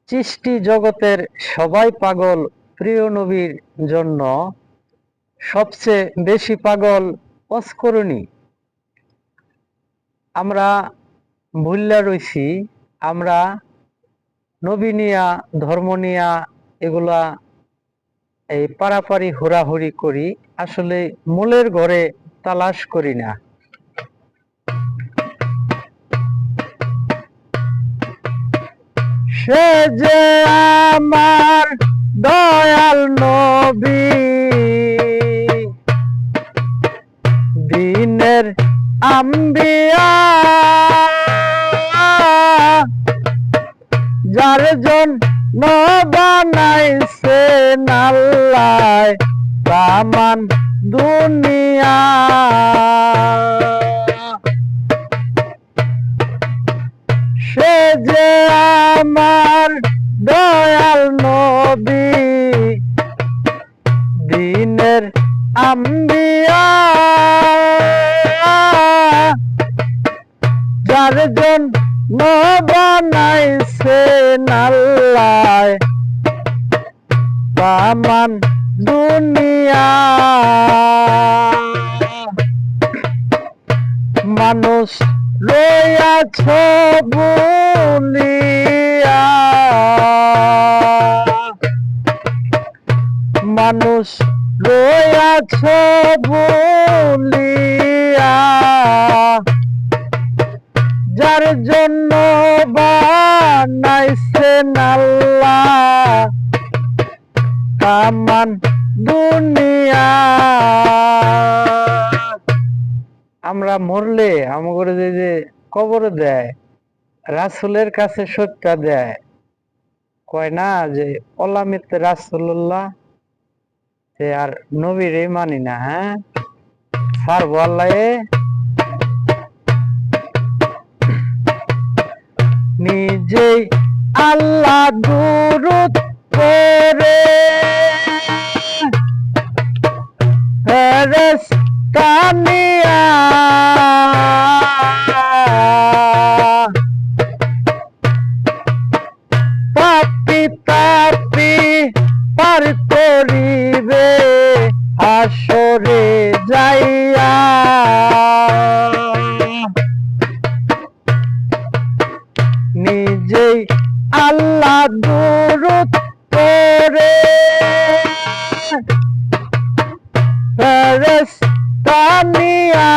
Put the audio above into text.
সৃষ্টি জগতের সবাই পাগল প্রিয় নবীর জন্য, সবচেয়ে বেশি পাগল অস্করণী। আমরা ভুল্লা রইছি, আমরা নবী নিয়া ধর্ম নিয়া এগুলা এই পারাপারি হুড়াহুড়ি করি, আসলে মূলের ঘরে তালাশ করি না। সে যে আমার দয়াল নবী, দিনের আম্বিয়া, যার জন্য বানাইছেন আল্লাহ তামাম দুনিয়া। সে যে আমার দয়াল নবী, দিনের আম্বিয়া, যার জন্য বানাইছেন আল্লাহ তামাম দুনিয়া। মানুষ রইয়াছ বলিয়া, মানুষ রইয়াছ বলিয়া, যার জন্য বানাইছেন আল্লাহ তামাম দুনিয়া। আমরা মরলে আমাদের যে কবর দেয়, রাসূলের কাছে সত্যা দেয়, কয় না যে অলামিত রাসূলুল্লাহ, সে আর নবীরে মানি না। হ্যাঁ, ছাড়বো আল্লাহ। নিজেই আল্লাহ দুরূদ পড়ে ফেরেশতা নিয়া, পাপী তাপী পার করিবে হাসরে যাইয়া। নিজেই আল্লাহ দুরূদ পড়ে ফেরেশতা নিয়া,